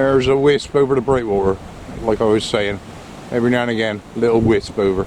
There's a wisp over the breakwater, like I was saying. Every now and again, little wisp over.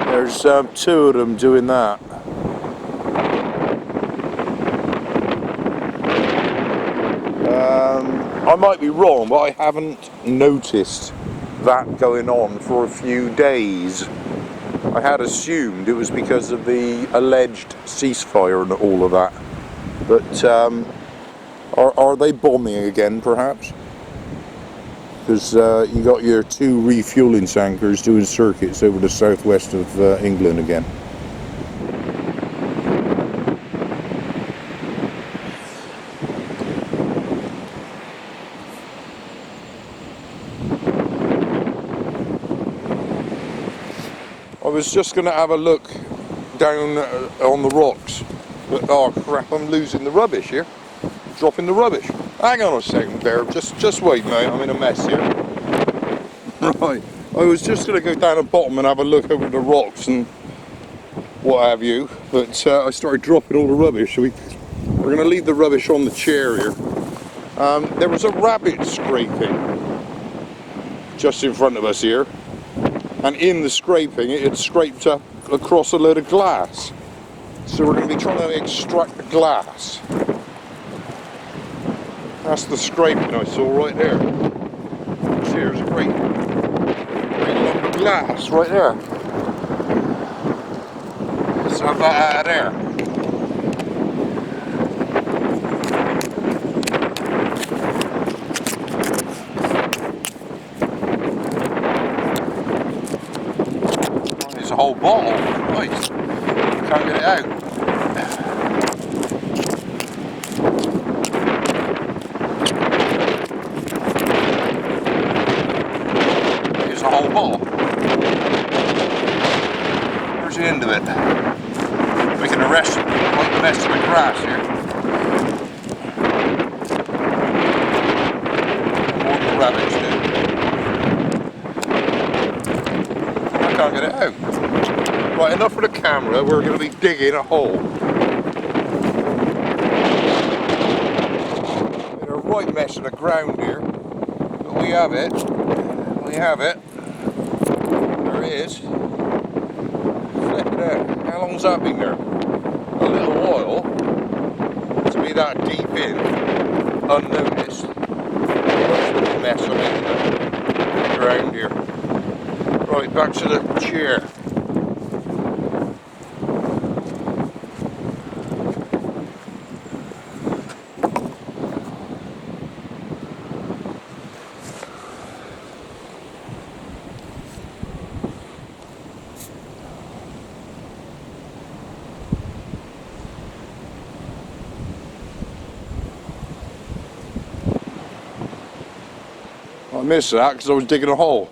There's two of them doing that. I might be wrong, but I haven't noticed that going on for a few days. I had assumed it was because of the alleged ceasefire and all of that. But are they bombing again, perhaps? Because you got your two refueling tankers doing circuits over the southwest of England again. I was just going to have a look down on the rocks, but oh crap, I'm losing the rubbish here. Dropping the rubbish. Hang on a second there, just wait mate, I'm in a mess here. Right, I was just going to go down the bottom and have a look over the rocks and what have you, but I started dropping all the rubbish, so we're going to leave the rubbish on the chair here. There was a rabbit scraping just in front of us here, and in the scraping it had scraped up across a load of glass. So we're going to be trying to extract the glass. That's the scraping I saw right there. There's a great lump of glass right there. Let's have that out of there. Oh, there's a whole bottle. Nice. Can't get it out. Whole bottle. Where's the end of it? Making a rest, like the rest of the grass here. What the rabbits do. I can't get it out. Right, enough for the camera. We're going to be digging a hole. In a right mess of the ground here, but we have it. We have it. There it is. Flip it out. How long's that been there? A little while. To be that deep in, unnoticed. Look at the mess I'm in around here. Right, back to the chair. I missed that because I was digging a hole.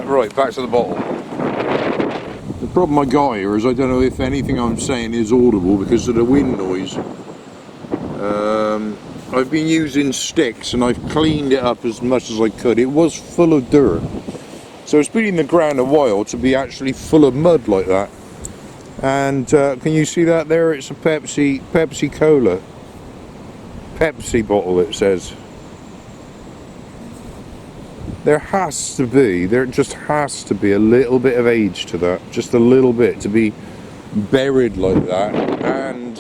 Right, back to the bottle. The problem I got here is I don't know if anything I'm saying is audible because of the wind noise. I've been using sticks and I've cleaned it up as much as I could. It was full of dirt. So it's been in the ground a while to be actually full of mud like that. And can you see that there? It's a Pepsi Cola. Pepsi bottle, it says. There just has to be a little bit of age to that, just a little bit, to be buried like that and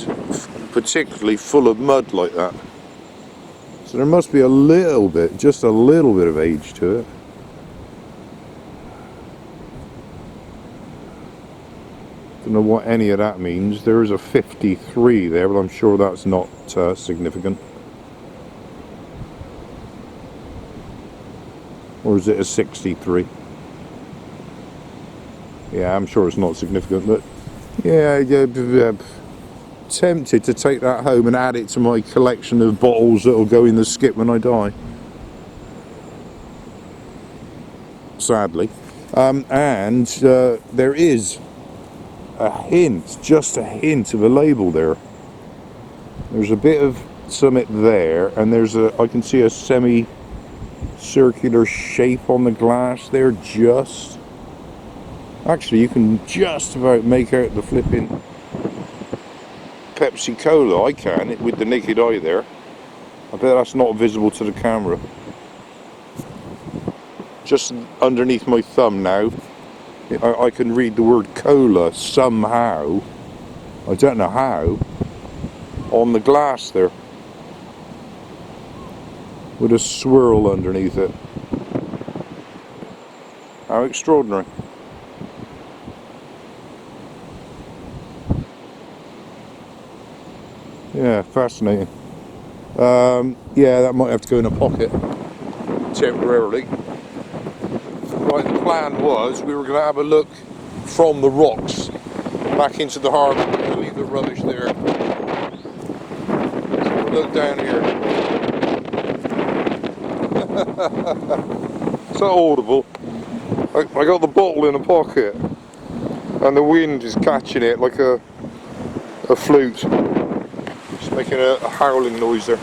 particularly full of mud like that. So there must be a little bit, just a little bit of age to it. Don't know what any of that means. There is a 53 there, but I'm sure that's not significant. Or is it a 63? Yeah, I'm sure it's not significant, but yeah, tempted to take that home and add it to my collection of bottles that'll go in the skip when I die. Sadly. And there is a hint, just a hint of a label there. There's a bit of summit there, and I can see a semi-circular shape on the glass there, actually you can just about make out the flipping Pepsi Cola. I can, with the naked eye there. I bet that's not visible to the camera. Just underneath my thumb now, I can read the word cola somehow, I don't know how, on the glass there, with a swirl underneath it. How extraordinary. Yeah, fascinating. Yeah, that might have to go in a pocket temporarily. Right, the plan was we were going to have a look from the rocks back into the harbour. We're going to leave the rubbish there. So we'll look down here. It's not audible. I got the bottle in a pocket and the wind is catching it like a flute. It's making a howling noise there.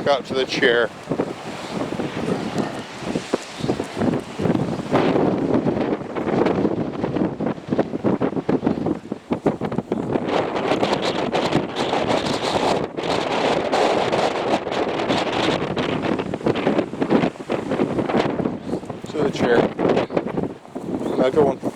back up to the chair. To the chair. Now go on.